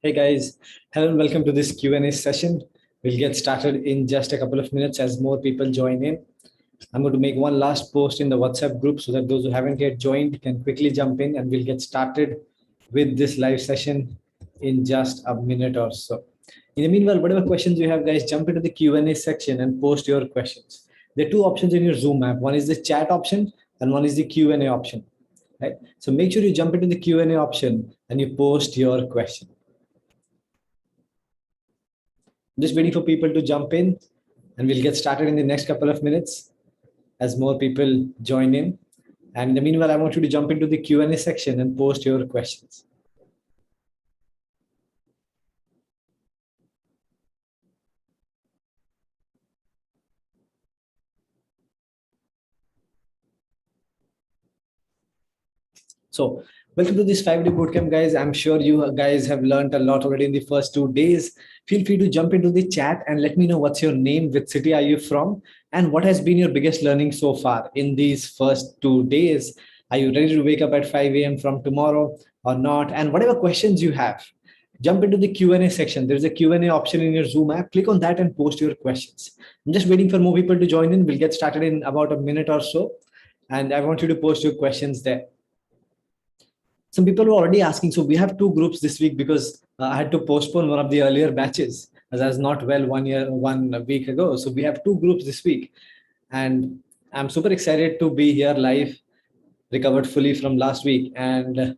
Hey guys, hello and welcome to this Q&A session. We'll get started in just a couple of minutes as more people join in. I'm going to make one last post in the WhatsApp group so that those who haven't yet joined can quickly jump in, and we'll get started with this live session in just a minute or so. In the meanwhile, whatever questions you have, guys, jump into the Q&A section and post your questions. There are two options in your Zoom app. One is the chat option and one is the Q&A option. Right? So make sure you jump into the Q&A option and you post your question. Just waiting for people to jump in, and we'll get started in the next couple of minutes as more people join in. And in the meanwhile, I want you to jump into the Q&A section and post your questions. So welcome to this 5-day bootcamp, guys. I'm sure you guys have learned a lot already in the first 2 days. Feel free to jump into the chat and let me know what's your name, which city are you from, and what has been your biggest learning so far in these first 2 days. Are you ready to wake up at 5 a.m. from tomorrow or not? And whatever questions you have, jump into the Q&A section. There's a Q&A option in your Zoom app. Click on that and post your questions. I'm just waiting for more people to join in. We'll get started in about a minute or so. And I want you to post your questions there. Some people were already asking. So we have two groups this week because I had to postpone one of the earlier batches as I was not well 1 week ago. So we have two groups this week. And I'm super excited to be here live, recovered fully from last week. And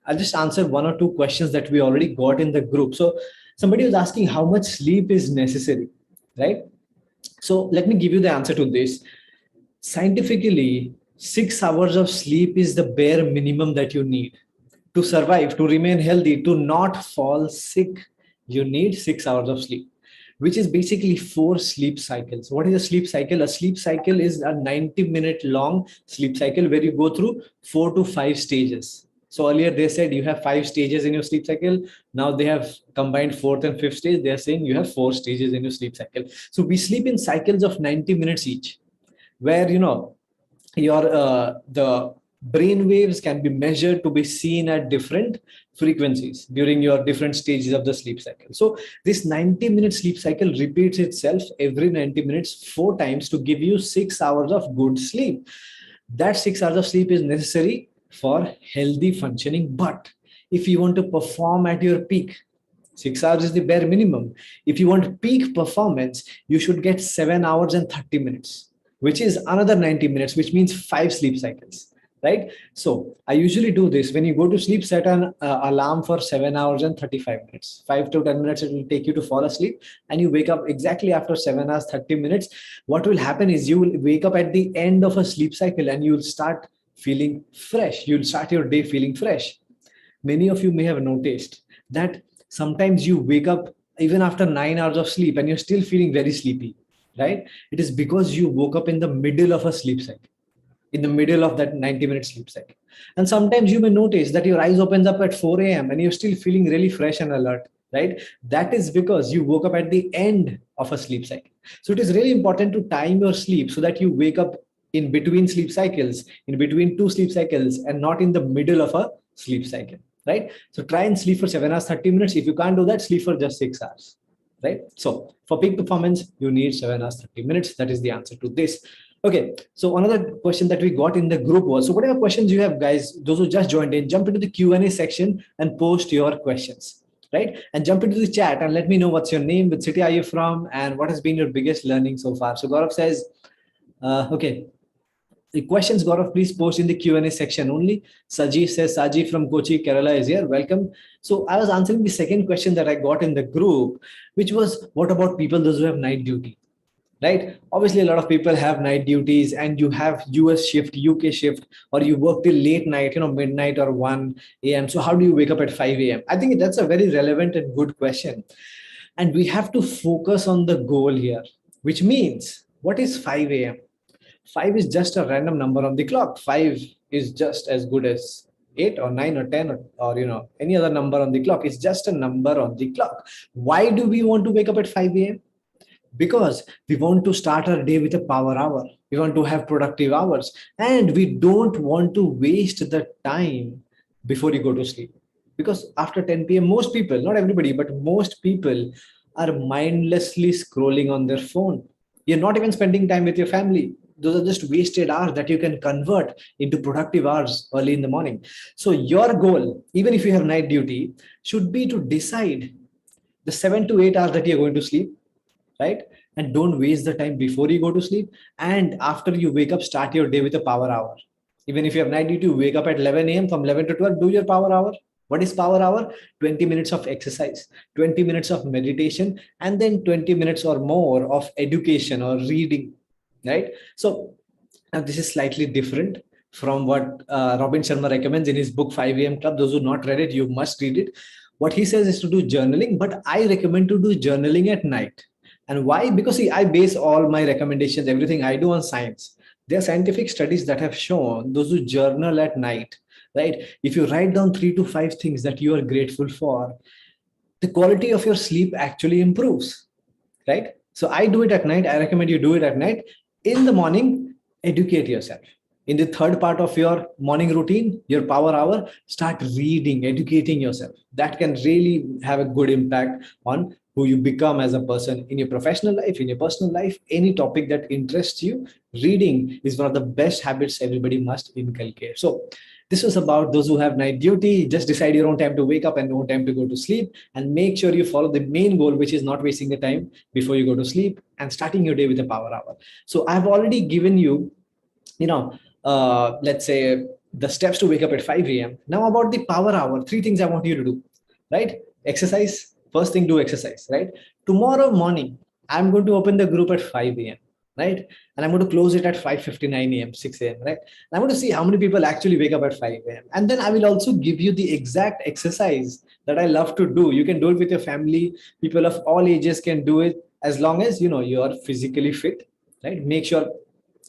I'll just answer one or two questions that we already got in the group. So somebody was asking how much sleep is necessary, right? So let me give you the answer to this. Scientifically, 6 hours of sleep is the bare minimum that you need to survive, to remain healthy, to not fall sick. You need 6 hours of sleep, which is basically 4 sleep cycles. What is a sleep cycle? A sleep cycle is a 90-minute long sleep cycle where you go through 4 to 5 stages. So earlier they said you have 5 stages in your sleep cycle. Now they have combined 4th and 5th stage. They're saying you have 4 stages in your sleep cycle. So we sleep in cycles of 90 minutes each, where your the brain waves can be measured to be seen at different frequencies during your different stages of the sleep cycle. So this 90-minute sleep cycle repeats itself every 90 minutes 4 times to give you 6 hours of good sleep. That 6 hours of sleep is necessary for healthy functioning. But if you want to perform at your peak, 6 hours is the bare minimum. If you want peak performance, you should get 7 hours and 30 minutes, which is another 90 minutes, which means 5 sleep cycles, right? So I usually do this. When you go to sleep, set an alarm for 7 hours and 35 minutes. 5 to 10 minutes it will take you to fall asleep, and you wake up exactly after 7 hours, 30 minutes. What will happen is you will wake up at the end of a sleep cycle and you'll start feeling fresh. You'll start your day feeling fresh. Many of you may have noticed that sometimes you wake up even after 9 hours of sleep and you're still feeling very sleepy, right? It is because you woke up in the middle of a sleep cycle, in the middle of that 90-minute sleep cycle. And sometimes you may notice that your eyes opens up at 4 a.m. and you're still feeling really fresh and alert, right? That is because you woke up at the end of a sleep cycle. So it is really important to time your sleep so that you wake up in between sleep cycles, in between 2 sleep cycles, and not in the middle of a sleep cycle, right? So try and sleep for 7 hours, 30 minutes. If you can't do that, sleep for just 6 hours, right? So for peak performance, you need 7 hours, 30 minutes. That is the answer to this. Okay, so another question that we got in the group was, so whatever questions you have, guys, those who just joined in, jump into the Q&A section and post your questions, right? And jump into the chat and let me know what's your name, which city are you from, and what has been your biggest learning so far. So Gaurav says, okay, the questions, Gaurav, please post in the Q&A section only. Saji says, Saji from Kochi, Kerala is here. Welcome. So I was answering the second question that I got in the group, which was, what about people, those who have night duty? Right? Obviously, a lot of people have night duties, and you have US shift, UK shift, or you work till late night, midnight or 1 a.m. So how do you wake up at 5 a.m.? I think that's a very relevant and good question. And we have to focus on the goal here, which means, what is 5 a.m.? 5 is just a random number on the clock. 5 is just as good as 8 or 9 or 10 or any other number on the clock. It's just a number on the clock. Why do we want to wake up at 5 a.m.? Because we want to start our day with a power hour. We want to have productive hours, and we don't want to waste the time before you go to sleep. Because after 10 p.m., most people, not everybody, but most people are mindlessly scrolling on their phone. You're not even spending time with your family. Those are just wasted hours that you can convert into productive hours early in the morning. So, your goal, even if you have night duty, should be to decide the 7 to 8 hours that you're going to sleep, right? And don't waste the time before you go to sleep. And after you wake up, start your day with a power hour. Even if you have night duty, wake up at 11 a.m. From 11 to 12, do your power hour. What is power hour? 20 minutes of exercise, 20 minutes of meditation, and then 20 minutes or more of education or reading, right? So now this is slightly different from what Robin Sharma recommends in his book 5 a.m. Club. Those who not read it, you must read it. What he says is to do journaling, but I recommend to do journaling at night. And why? Because see, I base all my recommendations, everything I do on science. There are scientific studies that have shown those who journal at night, right? If you write down 3 to 5 things that you are grateful for, the quality of your sleep actually improves, right? So I do it at night. I recommend you do it at night. In the morning, educate yourself. In the third part of your morning routine, your power hour, start reading, educating yourself. That can really have a good impact on who you become as a person in your professional life, in your personal life, any topic that interests you. Reading is one of the best habits everybody must inculcate. So this was about those who have night duty. Just decide your own time to wake up and own time to go to sleep, and make sure you follow the main goal, which is not wasting the time before you go to sleep and starting your day with a power hour. So I've already given you, you know, let's say the steps to wake up at 5 a.m. Now about the power hour, 3 things I want you to do, right? Exercise. First thing, do exercise, right? Tomorrow morning, I'm going to open the group at 5 a.m., right? And I'm going to close it at 5:59 a.m., 6 a.m., right? And I'm going to see how many people actually wake up at 5 a.m. And then I will also give you the exact exercise that I love to do. You can do it with your family. People of all ages can do it, as long as you know you are physically fit, right? Make sure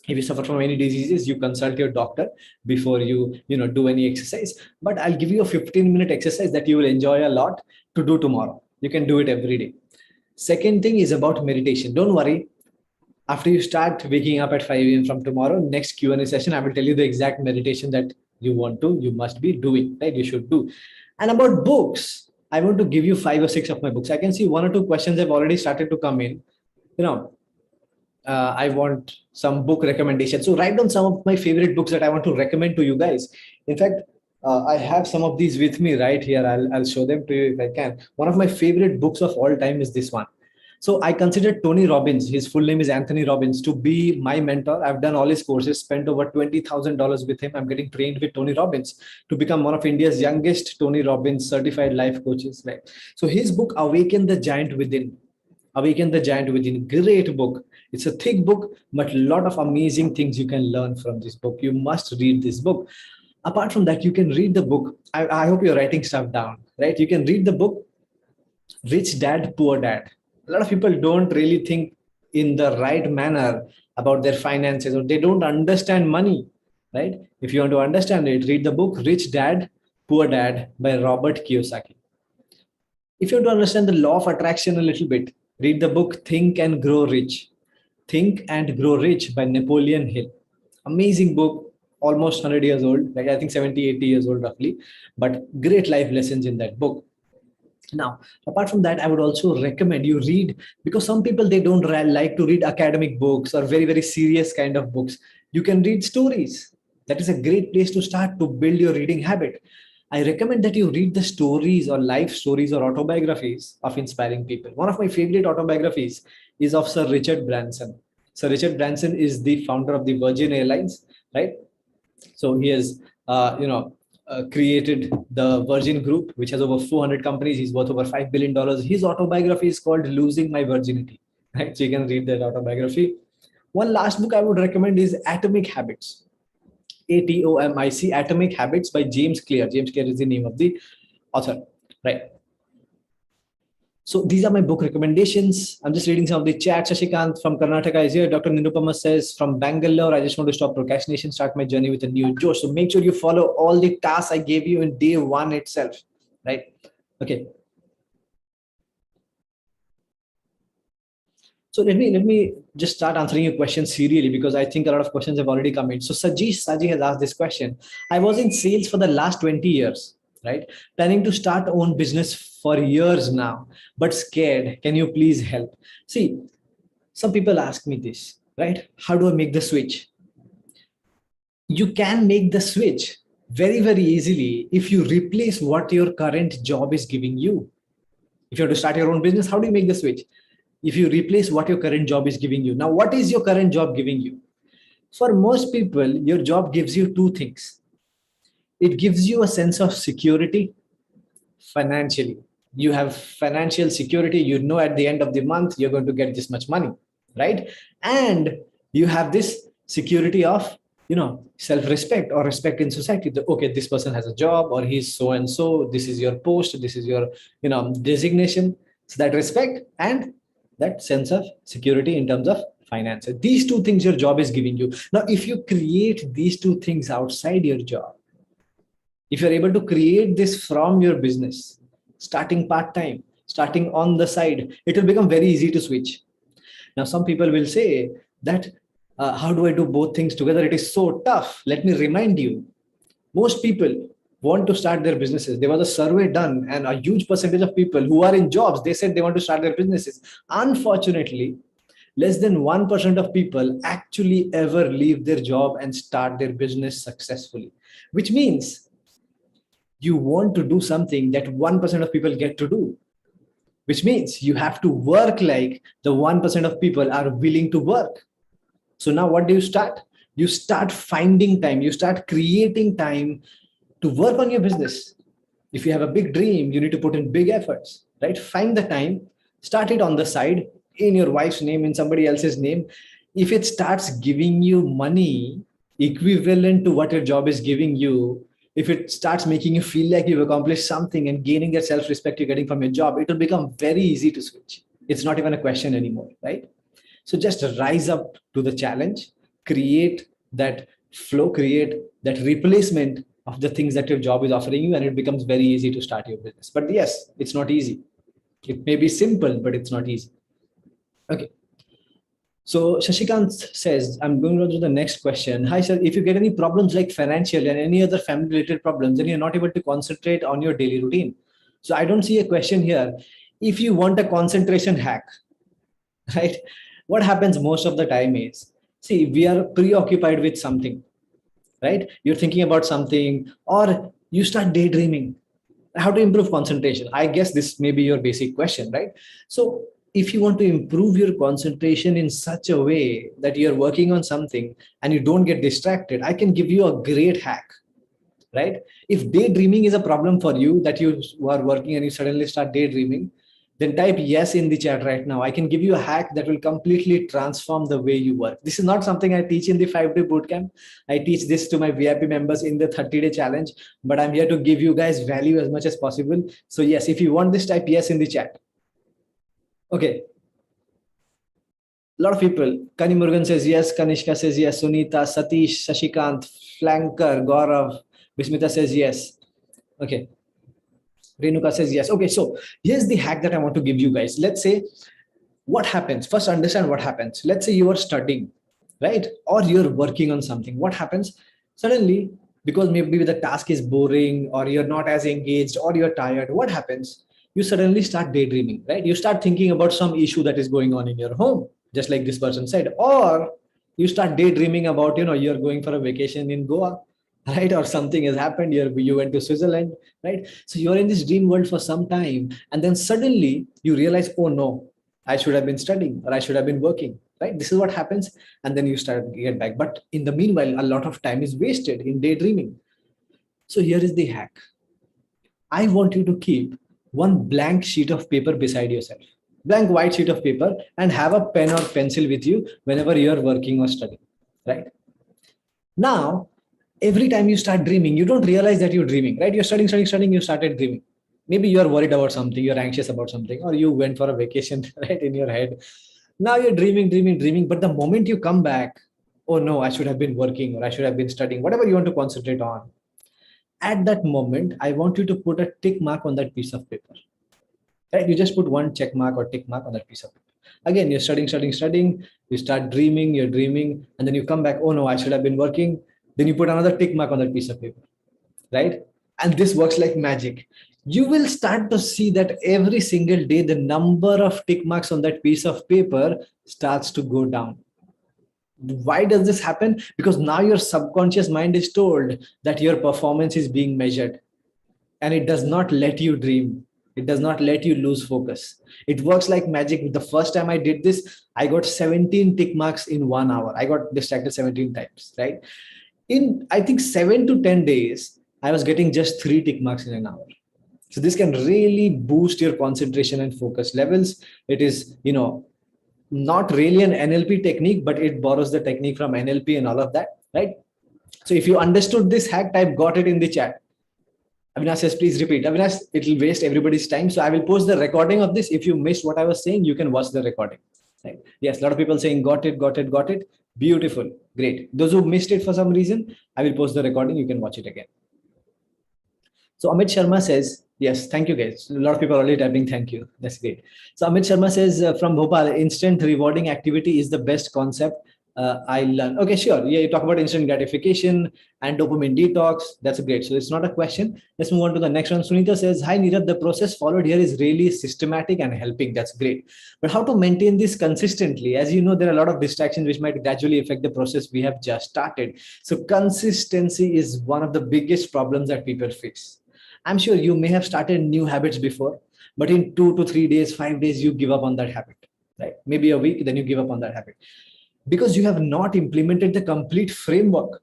if you suffer from any diseases, you consult your doctor before you do any exercise. But I'll give you a 15-minute exercise that you will enjoy a lot to do tomorrow. You can do it every day. Second thing is about meditation. Don't worry, after you start waking up at 5 a.m. from tomorrow, next Q&A session, I will tell you the exact meditation that you must be doing, right? You should do. And about books, I want to give you 5 or 6 of my books. I can see 1 or 2 questions have already started to come in. You know, I want some book recommendations. So write down some of my favorite books that I want to recommend to you guys. In fact, I have some of these with me right here. I'll show them to you if I can. One of my favorite books of all time is this one. So I consider Tony Robbins, his full name is Anthony Robbins, to be my mentor. I've done all his courses, spent over $20,000 with him. I'm getting trained with Tony Robbins to become one of India's youngest Tony Robbins certified life coaches. Right. So his book, Awaken the Giant Within. Awaken the Giant Within. Great book. It's a thick book, but a lot of amazing things you can learn from this book. You must read this book. Apart from that, you can read the book. I hope you're writing stuff down, right? You can read the book Rich Dad, Poor Dad. A lot of people don't really think in the right manner about their finances, or they don't understand money, right? If you want to understand it, read the book Rich Dad, Poor Dad by Robert Kiyosaki. If you want to understand the law of attraction a little bit, read the book Think and Grow Rich. Think and Grow Rich by Napoleon Hill. Amazing book, almost 100 years old, like I think 70, 80 years old roughly, but great life lessons in that book. Now, apart from that, I would also recommend you read, because some people, they don't like to read academic books or very, very serious kind of books. You can read stories. That is a great place to start to build your reading habit. I recommend that you read the stories or life stories or autobiographies of inspiring people. One of my favorite autobiographies is of Sir Richard Branson. Sir Richard Branson is the founder of the Virgin Airlines, right? So he has, created the Virgin Group, which has over 400 companies. He's worth over $5 billion. His autobiography is called Losing My Virginity, right? So you can read that autobiography. One last book I would recommend is Atomic Habits. Atomic, Atomic Habits by James Clear. James Clear is the name of the author, right? So these are my book recommendations. I'm just reading some of the chat. Shashikant from Karnataka is here. Dr. Nirupama says, from Bangalore, I just want to stop procrastination, start my journey with a new Josh. So make sure you follow all the tasks I gave you in day one itself, right? Okay. So let me just start answering your questions serially, because I think a lot of questions have already come in. So Saji has asked this question. I was in sales for the last 20 years, right? Planning to start own business for years now, but scared. Can you please help? See, some people ask me this, right? How do I make the switch? You can make the switch very, very easily if you replace what your current job is giving you. If you have to start your own business, how do you make the switch? If you replace what your current job is giving you. Now, what is your current job giving you? For most people, your job gives you two things. It gives you a sense of security financially. You have financial security. You know, at the end of the month, you're going to get this much money, right? And you have this security of, self-respect or respect in society. Okay, this person has a job, or he's so and so. This is your post. This is your, designation. So that respect and that sense of security in terms of finance. These two things your job is giving you. Now, if you create these two things outside your job, if you're able to create this from your business, starting part-time, starting on the side, it will become very easy to switch. Now, some people will say that, how do I do both things together? It is so tough. Let me remind you, most people want to start their businesses. There was a survey done, and a huge percentage of people who are in jobs, they said they want to start their businesses. Unfortunately, less than 1% of people actually ever leave their job and start their business successfully, which means you want to do something that 1% of people get to do, which means you have to work like the 1% of people are willing to work. So now what do you start? You start finding time, you start creating time to work on your business. If you have a big dream, you need to put in big efforts, right? Find the time, start it on the side, in your wife's name, in somebody else's name. If it starts giving you money equivalent to what your job is giving you, if it starts making you feel like you've accomplished something and gaining that self-respect you're getting from your job, it will become very easy to switch. It's not even a question anymore, right? So just rise up to the challenge, create that flow, create that replacement of the things that your job is offering you, and it becomes very easy to start your business. But yes, it's not easy. It may be simple, but it's not easy. Okay. So Shashikant says, I'm going on to the next question. Hi, sir. If you get any problems like financial and any other family related problems, then you're not able to concentrate on your daily routine. So I don't see a question here. If you want a concentration hack, right? What happens most of the time is, see, we are preoccupied with something, right? You're thinking about something, or you start daydreaming. How to improve concentration? I guess this may be your basic question, right? So if you want to improve your concentration in such a way that you're working on something and you don't get distracted, I can give you a great hack, right? If daydreaming is a problem for you, that you are working and you suddenly start daydreaming, then type yes in the chat right now. I can give you a hack that will completely transform the way you work. This is not something I teach in the 5-day bootcamp. I teach this to my VIP members in the 30-day challenge, but I'm here to give you guys value as much as possible. So yes, if you want this, type yes in the chat. Okay. A lot of people. Kani Murugan says yes. Kanishka says yes. Sunita, Satish, Shashikant, Flanker, Gaurav, Bismita says yes. Okay. Renuka says yes. Okay, so here's the hack that I want to give you guys. Let's say what happens. First, understand what happens. Let's say you are studying, right? Or you're working on something. What happens? Suddenly, because maybe the task is boring, or you're not as engaged, or you're tired, what happens? You suddenly start daydreaming, right? You start thinking about some issue that is going on in your home, just like this person said. Or you start daydreaming about, you're going for a vacation in Goa, right? Or something has happened, you went to Switzerland, right? So you're in this dream world for some time, and then suddenly you realize, oh no, I should have been studying, or I should have been working, right? This is what happens. And then you start to get back. But in the meanwhile, a lot of time is wasted in daydreaming. So here is the hack. I want you to keep one blank sheet of paper beside yourself, blank white sheet of paper, and have a pen or pencil with you whenever you're working or studying, right? Now, every time you start dreaming, you don't realize that you're dreaming, right? You're studying, you started dreaming. Maybe you're worried about something, you're anxious about something, or you went for a vacation, right, in your head. Now you're dreaming. But the moment you come back, oh no, I should have been working, or I should have been studying, whatever you want to concentrate on. At that moment, I want you to put a tick mark on that piece of paper, right? You just put one check mark or tick mark on that piece of paper. Again, you're studying, you start dreaming, you're dreaming, and then you come back, oh no, I should have been working. Then you put another tick mark on that piece of paper, right? And this works like magic. You will start to see that every single day, the number of tick marks on that piece of paper starts to go down. Why does this happen? Because now your subconscious mind is told that your performance is being measured, and it does not let you dream. It does not let you lose focus. It works like magic. The first time I did this, I got 17 tick marks in 1 hour. I got distracted 17 times, right? In, I think, 7 to 10 days, I was getting just 3 tick marks in an hour. So this can really boost your concentration and focus levels. It is, not really an NLP technique, but it borrows the technique from NLP and all of that, right? So if you understood this hack, type got it in the chat. Avinash says, please repeat. Avinash, it will waste everybody's time. So I will post the recording of this. If you missed what I was saying, you can watch the recording. Right? Yes, a lot of people saying got it, got it, got it. Beautiful. Great. Those who missed it for some reason, I will post the recording. You can watch it again. So Amit Sharma says, yes, thank you guys. A lot of people are already typing thank you. That's great. So Amit Sharma says from Bhopal, instant rewarding activity is the best concept. I learn. Okay, sure. Yeah, you talk about instant gratification and dopamine detox. That's great. So it's not a question. Let's move on to the next one. Sunita says, hi Nirav, the process followed here is really systematic and helping. That's great. But how to maintain this consistently? As you know, there are a lot of distractions which might gradually affect the process we have just started. So consistency is one of the biggest problems that people face. I'm sure you may have started new habits before, but in 2 to 3 days, 5 days, you give up on that habit, right? Maybe a week, then you give up on that habit because you have not implemented the complete framework.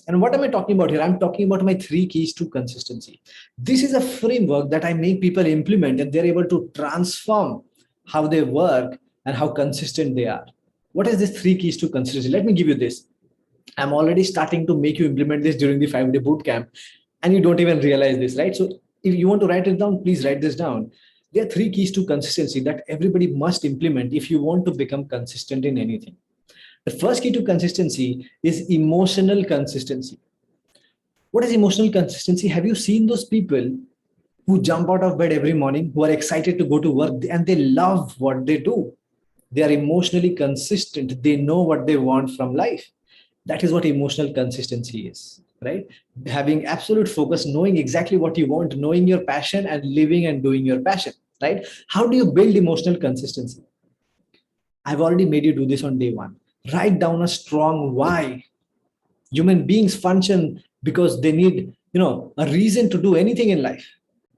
And what am I talking about here? I'm talking about my 3 keys to consistency. This is a framework that I make people implement, and they're able to transform how they work and how consistent they are. What is this 3 keys to consistency? Let me give you this. I'm already starting to make you implement this during the 5-day boot camp, and you don't even realize this, right? So if you want to write it down, please write this down. There are 3 keys to consistency that everybody must implement if you want to become consistent in anything. The first key to consistency is emotional consistency. What is emotional consistency? Have you seen those people who jump out of bed every morning, who are excited to go to work, and they love what they do? They are emotionally consistent. They know what they want from life. That is what emotional consistency is, right? Having absolute focus, knowing exactly what you want, knowing your passion, and living and doing your passion, right? How do you build emotional consistency? I've already made you do this on day 1. Write down a strong why. Human beings function because they need, a reason to do anything in life,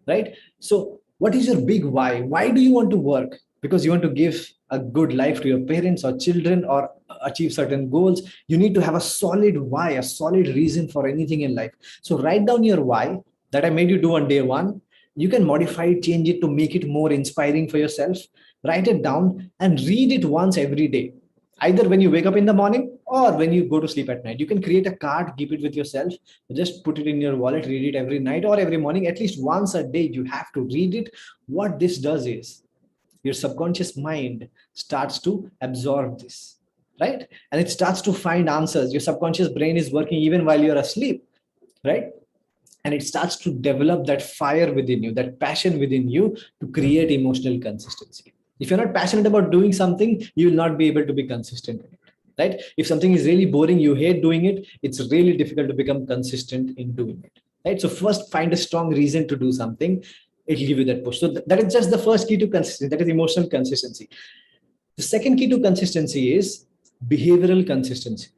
right? So what is your big why? Why do you want to work? Because you want to give a good life to your parents or children or achieve certain goals. You need to have a solid why, a solid reason for anything in life. So write down your why that I made you do on day 1. You can modify it, change it to make it more inspiring for yourself. Write it down and read it once every day, either when you wake up in the morning or when you go to sleep at night. You can create a card, keep it with yourself, just put it in your wallet, read it every night or every morning, at least once a day. You have to read it. What this does is your subconscious mind starts to absorb this, right? And it starts to find answers. Your subconscious brain is working even while you're asleep, right? And it starts to develop that fire within you, that passion within you to create emotional consistency. If you're not passionate about doing something, you will not be able to be consistent in it, right? If something is really boring, you hate doing it, it's really difficult to become consistent in doing it, right? So first, find a strong reason to do something. It'll give you that push. So that is just the first key to consistency. That is emotional consistency. The second key to consistency is behavioral consistency.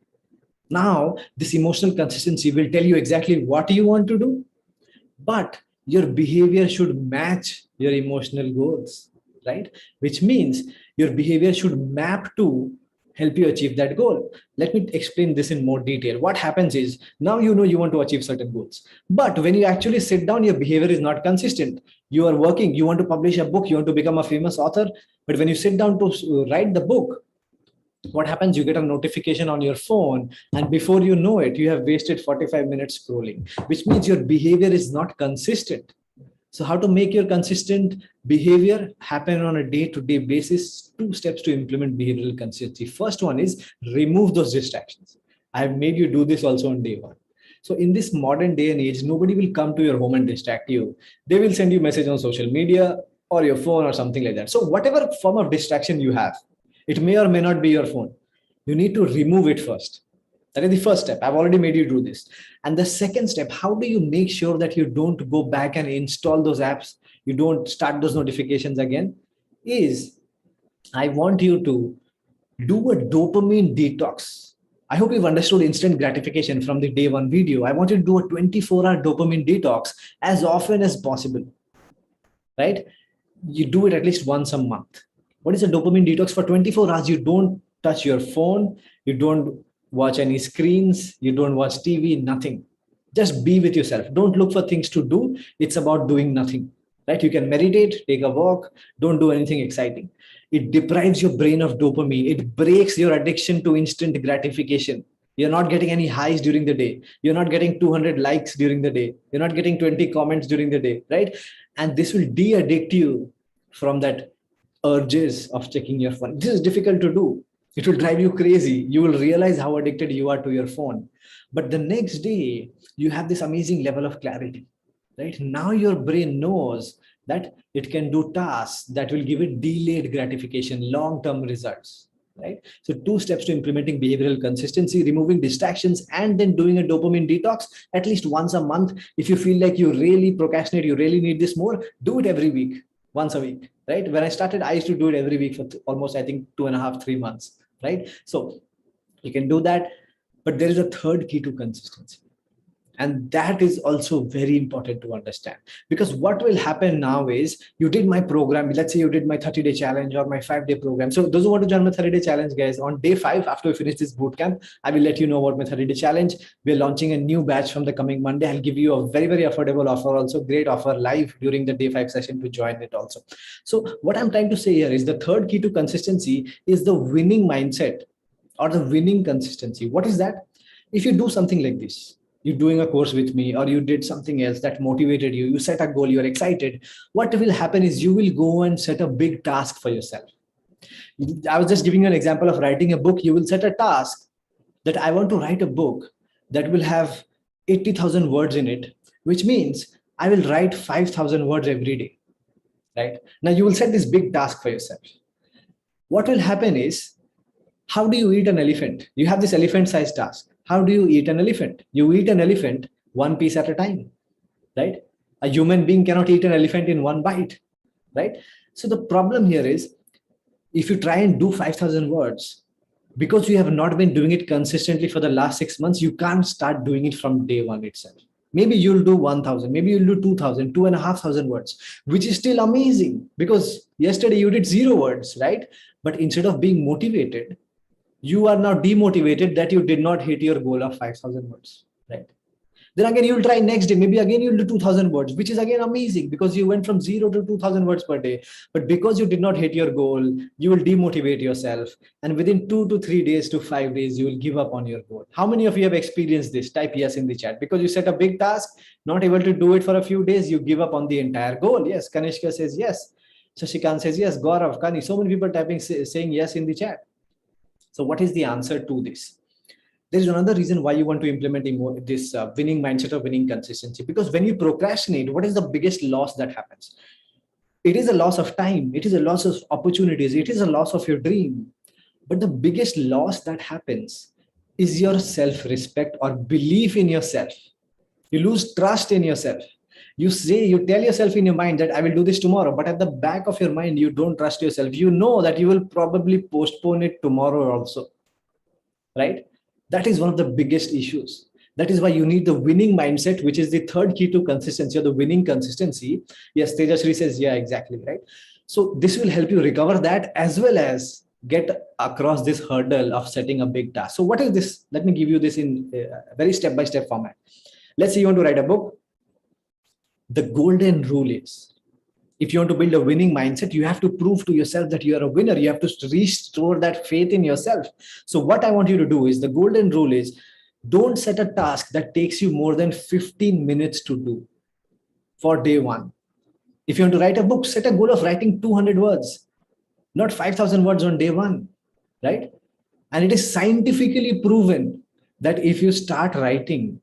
Now, this emotional consistency will tell you exactly what you want to do, but your behavior should match your emotional goals, right? Which means your behavior should map to help you achieve that goal. Let me explain this in more detail. What happens is, now you know you want to achieve certain goals, but when you actually sit down, your behavior is not consistent. You are working, you want to publish a book, you want to become a famous author, but when you sit down to write the book, what happens? You get a notification on your phone, and before you know it, you have wasted 45 minutes scrolling, which means your behavior is not consistent. So how to make your consistent behavior happen on a day-to-day basis? 2 steps to implement behavioral consistency. First one is remove those distractions. I have made you do this also on day 1. So in this modern day and age, nobody will come to your home and distract you. They will send you message on social media or your phone or something like that. So whatever form of distraction you have, it may or may not be your phone. You need to remove it first. That is the first step. I've already made you do this. And the second step, how do you make sure that you don't go back and install those apps? You don't start those notifications again, is I want you to do a dopamine detox. I hope you've understood instant gratification from the day one video. I want you to do a 24-hour dopamine detox as often as possible, right? You do it at least once a month. What is a dopamine detox? For 24 hours, you don't touch your phone, you don't watch any screens, you don't watch TV, nothing. Just be with yourself. Don't look for things to do. It's about doing nothing, right? You can meditate, take a walk, don't do anything exciting. It deprives your brain of dopamine. It breaks your addiction to instant gratification. You're not getting any highs during the day. You're not getting 200 likes during the day. You're not getting 20 comments during the day, right? And this will de-addict you from that urges of checking your phone. This is difficult to do. It will drive you crazy. You will realize how addicted you are to your phone. But the next day, you have this amazing level of clarity, right? Now your brain knows that it can do tasks that will give it delayed gratification, long-term results, right? So 2 steps to implementing behavioral consistency: removing distractions and then doing a dopamine detox at least once a month. If you feel like you really procrastinate, you really need this more, do it every week, once a week, right? When I started, I used to do it every week for almost, I think, 2.5, 3 months, right? So you can do that. But there is a third key to consistency. And that is also very important to understand, because what will happen now is, you did my program. Let's say you did my 30-day challenge or my 5-day program. So those who want to join my 30-day challenge, guys, on day 5, after we finish this bootcamp, I will let you know about my 30-day challenge. We're launching a new batch from the coming Monday. I'll give you a very, very affordable offer, also great offer live during the day 5 session to join it also. So what I'm trying to say here is, the third key to consistency is the winning mindset or the winning consistency. What is that? If you do something like this, you're doing a course with me, or you did something else that motivated you, you set a goal, you're excited, what will happen is you will go and set a big task for yourself. I was just giving you an example of writing a book. You will set a task that I want to write a book that will have 80,000 words in it, which means I will write 5,000 words every day, right? Now you will set this big task for yourself. What will happen is, how do you eat an elephant? You have this elephant-sized task. How do you eat an elephant? You eat an elephant one piece at a time, right? A human being cannot eat an elephant in one bite, right? So the problem here is, if you try and do 5,000 words, because you have not been doing it consistently for the last 6 months, you can't start doing it from day one itself. Maybe you'll do 1,000, maybe you'll do 2,000, 2,500 words, which is still amazing, because yesterday you did 0 words, right? But instead of being motivated, you are now demotivated that you did not hit your goal of 5,000 words, right? Then again, you'll try next day. Maybe again, you'll do 2,000 words, which is again amazing, because you went from 0 to 2,000 words per day. But because you did not hit your goal, you will demotivate yourself. And within 2 to 3 days to 5 days, you will give up on your goal. How many of you have experienced this? Type yes in the chat. Because you set a big task, not able to do it for a few days, you give up on the entire goal. Yes, Kanishka says yes. Shashikant says yes. Gaurav, Kani, so many people typing, saying yes in the chat. So what is the answer to this? There is another reason why you want to implement this winning mindset of winning consistency. Because when you procrastinate, what is the biggest loss that happens? It is a loss of time. It is a loss of opportunities. It is a loss of your dream. But the biggest loss that happens is your self-respect or belief in yourself. You lose trust in yourself. You tell yourself in your mind that I will do this tomorrow, but at the back of your mind, you don't trust yourself. You know that you will probably postpone it tomorrow also, right? That is one of the biggest issues. That is why you need the winning mindset, which is the third key to consistency, or the winning consistency. Yes, Tejashree says, yeah, exactly, right? So this will help you recover that, as well as get across this hurdle of setting a big task. So what is this? Let me give you this in a very step-by-step format. Let's say you want to write a book. The golden rule is, if you want to build a winning mindset, you have to prove to yourself that you are a winner. You have to restore that faith in yourself. So what I want you to do is, the golden rule is, don't set a task that takes you more than 15 minutes to do for day one. If you want to write a book, set a goal of writing 200 words, not 5,000 words on day one, right? And it is scientifically proven that if you start writing,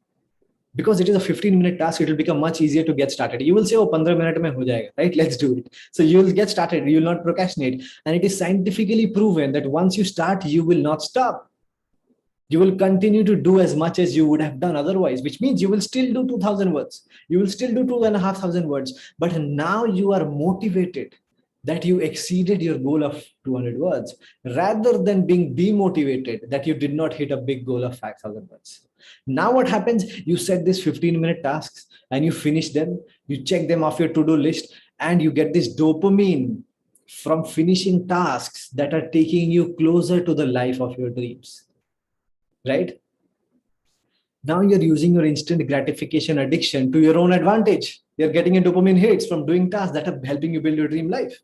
because it is a 15-minute task, it will become much easier to get started. You will say, oh, 15 minutes mein ho jayega, right? Let's do it. So you will get started. You will not procrastinate. And it is scientifically proven that once you start, you will not stop. You will continue to do as much as you would have done otherwise, which means you will still do 2000 words. You will still do 2,500 words. But now you are motivated that you exceeded your goal of 200 words rather than being demotivated that you did not hit a big goal of 5,000 words. Now, what happens? You set these 15-minute tasks and you finish them, you check them off your to do list, and you get this dopamine from finishing tasks that are taking you closer to the life of your dreams, right? Now you're using your instant gratification addiction to your own advantage. You're getting a dopamine hits from doing tasks that are helping you build your dream life.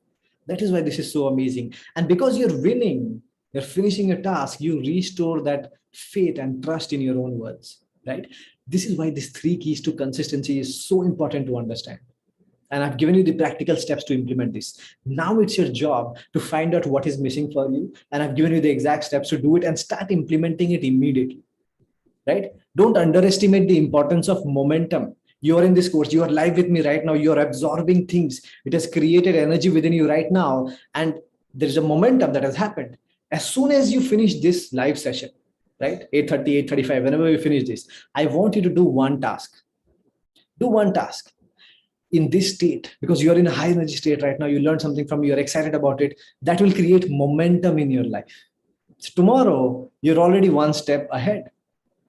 That is why this is so amazing. And because you're winning, you're finishing a task, you restore that faith and trust in your own words, right? This is why these 3 keys to consistency is so important to understand. And I've given you the practical steps to implement this. Now it's your job to find out what is missing for you. And I've given you the exact steps to do it and start implementing it immediately, right? Don't underestimate the importance of momentum. You're in this course, you are live with me right now, you're absorbing things. It has created energy within you right now. And there's a momentum that has happened. As soon as you finish this live session, right? 8:30, 8:35, whenever we finish this, I want you to do one task. Do one task in this state, because you're in a high energy state right now. You learned something from, you're excited about it. That will create momentum in your life. So tomorrow, you're already one step ahead,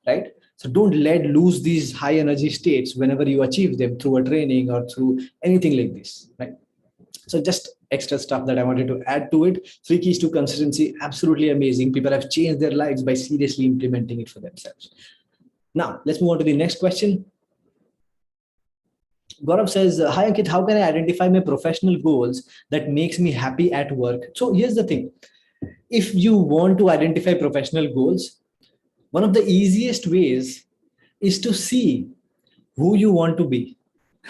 right? So don't let lose these high energy states whenever you achieve them through a training or through anything like this, right? So just extra stuff that I wanted to add to it. 3 keys to consistency, absolutely amazing. People have changed their lives by seriously implementing it for themselves. Now, let's move on to the next question. Gaurav says, hi Ankit, how can I identify my professional goals that makes me happy at work? So here's the thing. If you want to identify professional goals, one of the easiest ways is to see who you want to be,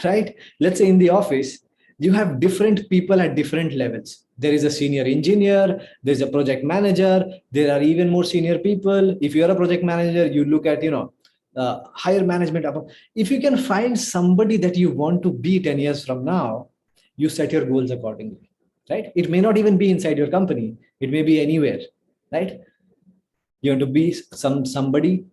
right? Let's say in the office, you have different people at different levels. There is a senior engineer, there's a project manager, there are even more senior people. If you're a project manager, you look at, higher management. If you can find somebody that you want to be 10 years from now, you set your goals accordingly, right? It may not even be inside your company. It may be anywhere, right? You want to be somebody,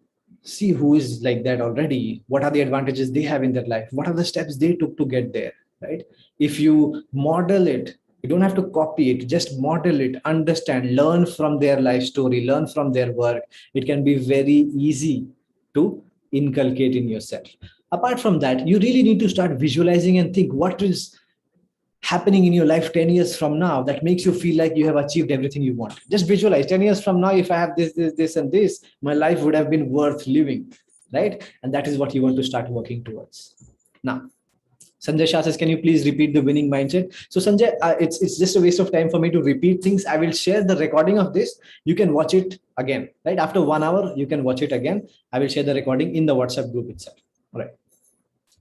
see who is like that already. What are the advantages they have in their life? What are the steps they took to get there, right? If you model it, you don't have to copy it, just model it, understand, learn from their life story, learn from their work. It can be very easy to inculcate in yourself. Apart from that, you really need to start visualizing and think what is happening in your life 10 years from now that makes you feel like you have achieved everything you want. Just visualize 10 years from now, if I have this, and this, my life would have been worth living, right? And that is what you want to start working towards. Now, Sanjay Shah says, can you please repeat the winning mindset? So Sanjay, it's just a waste of time for me to repeat things. I will share the recording of this. You can watch it again, right? After 1 hour, you can watch it again. I will share the recording in the WhatsApp group itself. All right.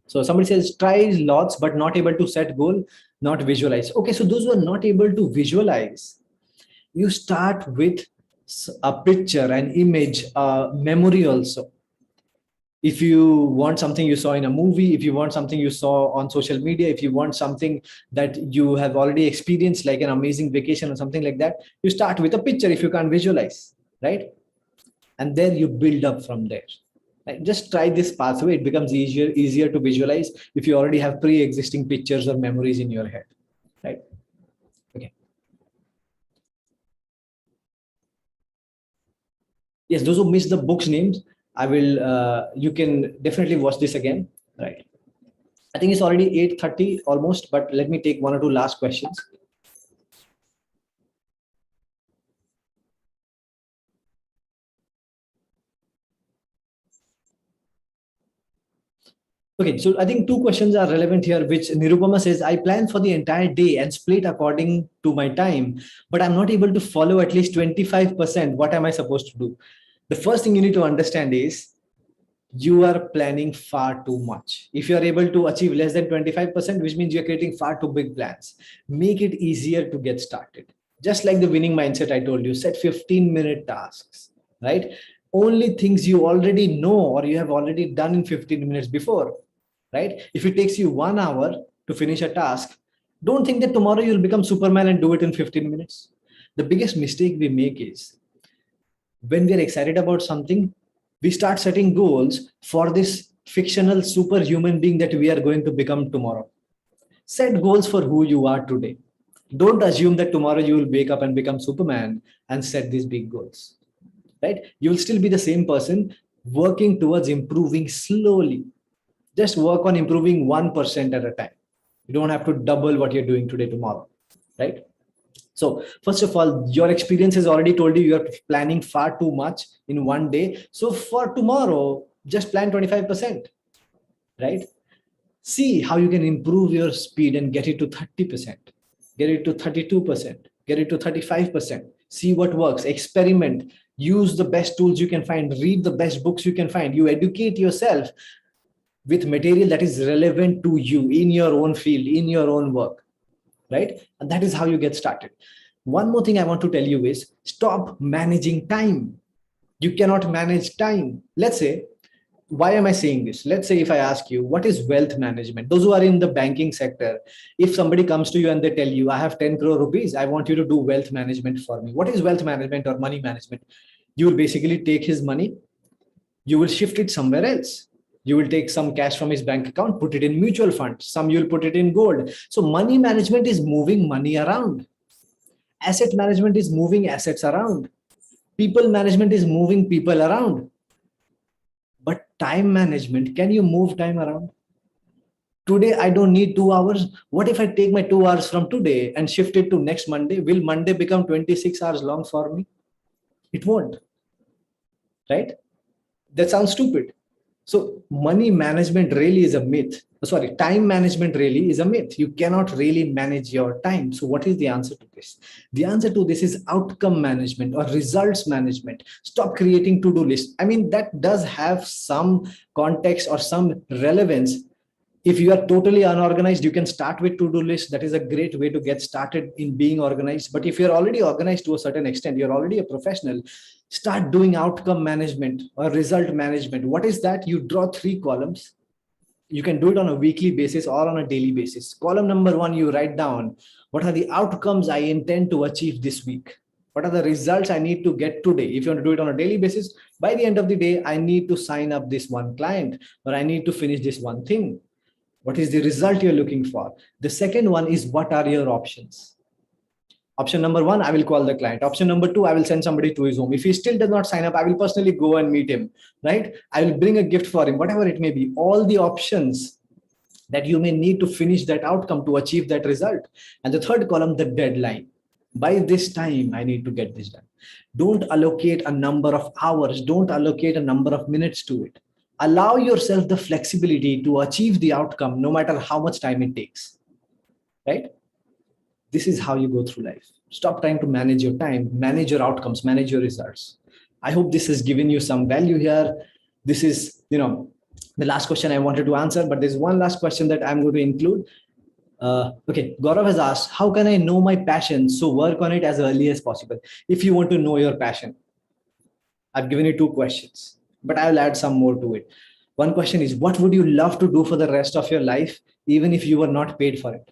So somebody says, try lots, but not able to set goal, not visualize. Okay, so those who are not able to visualize, you start with a picture, an image, a memory also. If you want something you saw in a movie, if you want something you saw on social media, if you want something that you have already experienced, like an amazing vacation or something like that, you start with a picture if you can't visualize, right? And then you build up from there. Like, just try this pathway. It becomes easier to visualize if you already have pre-existing pictures or memories in your head, right? Okay. Yes, those who missed the book's names, I will. You can definitely watch this again, right? I think it's already 8:30 almost, but let me take 1 or 2 last questions. Okay, so I think 2 questions are relevant here, which Nirupama says, I plan for the entire day and split according to my time, but I'm not able to follow at least 25%. What am I supposed to do? The first thing you need to understand is you are planning far too much. If you are able to achieve less than 25%, which means you're creating far too big plans. Make it easier to get started. Just like the winning mindset I told you, set 15-minute tasks, right? Only things you already know or you have already done in 15 minutes before, right? If it takes you 1 hour to finish a task, don't think that tomorrow you'll become Superman and do it in 15 minutes. The biggest mistake we make is When we are excited about something, we start setting goals for this fictional superhuman being that we are going to become tomorrow. Set goals for who you are today. Don't assume that tomorrow you will wake up and become Superman and set these big goals, right? You will still be the same person working towards improving slowly. Just work on improving 1% at a time. You don't have to double what you're doing today, tomorrow, right? So first of all, your experience has already told you you're planning far too much in one day. So for tomorrow, just plan 25%, right? See how you can improve your speed and get it to 30%, get it to 32%, get it to 35%. See what works, experiment, use the best tools you can find, read the best books you can find. You educate yourself with material that is relevant to you in your own field, in your own work, right? And that is how you get started. One more thing I want to tell you is stop managing time. You cannot manage time. Let's say, why am I saying this? Let's say if I ask you, what is wealth management? Those who are in the banking sector, if somebody comes to you and they tell you, I have 10 crore rupees, I want you to do wealth management for me. What is wealth management or money management? You will basically take his money, you will shift it somewhere else. You will take some cash from his bank account, put it in mutual funds. Some you'll put it in gold. So money management is moving money around. Asset management is moving assets around. People management is moving people around. But time management, can you move time around? Today, I don't need 2 hours. What if I take my 2 hours from today and shift it to next Monday? Will Monday become 26 hours long for me? It won't, right? That sounds stupid. So money management really is a myth. Sorry, time management really is a myth. You cannot really manage your time. So what is the answer to this? The answer to this is outcome management or results management. Stop creating to-do lists. I mean, that does have some context or some relevance. If you are totally unorganized, you can start with to-do lists. That is a great way to get started in being organized. But if you're already organized to a certain extent, you're already a professional, start doing outcome management or result management. What is that? You draw 3 columns. You can do it on a weekly basis or on a daily basis. Column number 1, you write down, what are the outcomes I intend to achieve this week? What are the results I need to get today? If you want to do it on a daily basis, by the end of the day, I need to sign up this one client, or I need to finish this one thing. What is the result you're looking for? The second one is, what are your options? Option number 1, I will call the client. Option number 2, I will send somebody to his home. If he still does not sign up, I will personally go and meet him, right? I will bring a gift for him, whatever it may be. All the options that you may need to finish that outcome, to achieve that result. And the third column, the deadline. By this time, I need to get this done. Don't allocate a number of hours. Don't allocate a number of minutes to it. Allow yourself the flexibility to achieve the outcome, no matter how much time it takes, right? This is how you go through life. Stop trying to manage your time, manage your outcomes, manage your results. I hope this has given you some value here. This is, the last question I wanted to answer, but there's one last question that I'm going to include. Okay, Gaurav has asked, how can I know my passion? So work on it as early as possible. If you want to know your passion, I've given you 2 questions, but I'll add some more to it. One question is, what would you love to do for the rest of your life, even if you were not paid for it?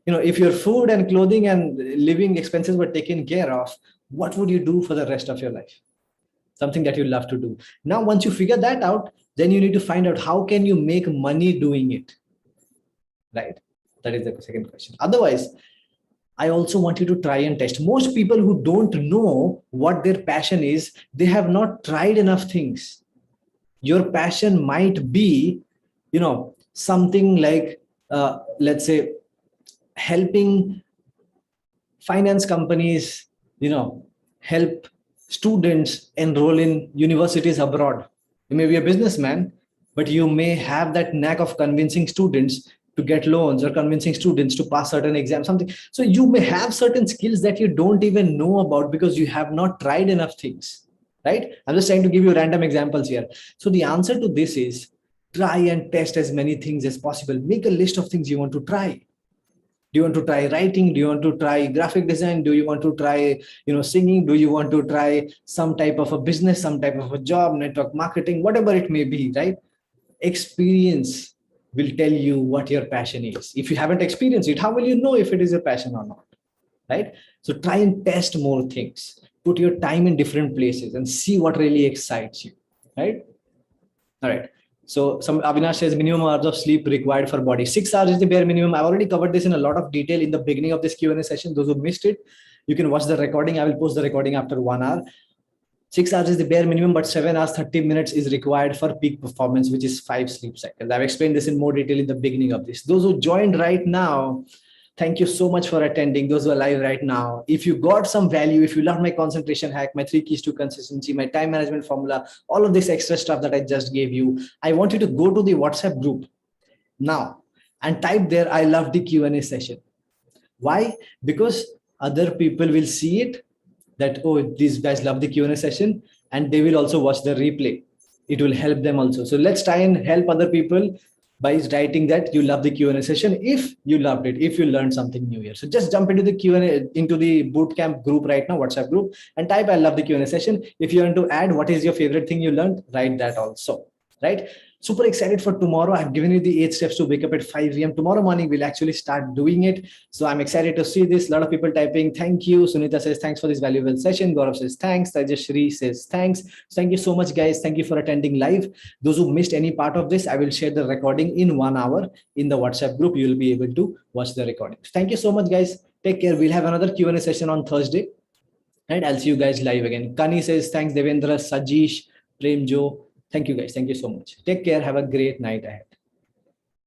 If your food and clothing and living expenses were taken care of, what would you do for the rest of your life? Something that you love to do. Now, once you figure that out, then you need to find out, how can you make money doing it, right? That is the second question. Otherwise, I also want you to try and test. Most people who don't know what their passion is, they have not tried enough things. Your passion might be, something like, let's say, helping finance companies, help students enroll in universities abroad. You may be a businessman, but you may have that knack of convincing students to get loans, or convincing students to pass certain exams, something. So you may have certain skills that you don't even know about because you have not tried enough things, right? I'm just trying to give you random examples here. So the answer to this is, try and test as many things as possible. Make a list of things you want to try. Do you want to try writing? Do you want to try graphic design? Do you want to try, singing? Do you want to try some type of a business, some type of a job, network marketing, whatever it may be, right? Experience will tell you what your passion is. If you haven't experienced it, how will you know if it is a passion or not? right? So try and test more things. Put your time in different places and see what really excites you, right? All right. So some Avinash says minimum hours of sleep required for body. 6 hours is the bare minimum. I've already covered this in a lot of detail in the beginning of this Q&A session. Those who missed it, you can watch the recording. I will post the recording after 1 hour. 6 hours is the bare minimum, but 7 hours, 30 minutes is required for peak performance, which is 5 sleep cycles. I've explained this in more detail in the beginning of this. Those who joined right now, thank you so much for attending. Those who are live right now, if you got some value, if you love my concentration hack, my 3 keys to consistency, my time management formula, all of this extra stuff that I just gave you, I want you to go to the WhatsApp group now and type there, I love the Q&A session. Why? Because other people will see it, that, oh, these guys love the Q&A session, and they will also watch the replay. It will help them also. So let's try and help other people by writing that you love the Q&A session if you loved it, if you learned something new here. So just jump into the Q&A, into the bootcamp group right now, WhatsApp group, and type I love the Q&A session. If you want to add what is your favorite thing you learned, write that also, right? Super excited for tomorrow. I've given you the 8 steps to wake up at 5 a.m. Tomorrow morning, we'll actually start doing it. So I'm excited to see this. A lot of people typing, thank you. Sunita says, thanks for this valuable session. Gaurav says, thanks. Tajashri says, thanks. So thank you so much, guys. Thank you for attending live. Those who missed any part of this, I will share the recording in 1 hour in the WhatsApp group. You will be able to watch the recording. Thank you so much, guys. Take care. We'll have another Q&A session on Thursday. And I'll see you guys live again. Kani says, thanks, Devendra, Sajish, Prem Jo. Thank you, guys. Thank you so much. Take care. Have a great night ahead.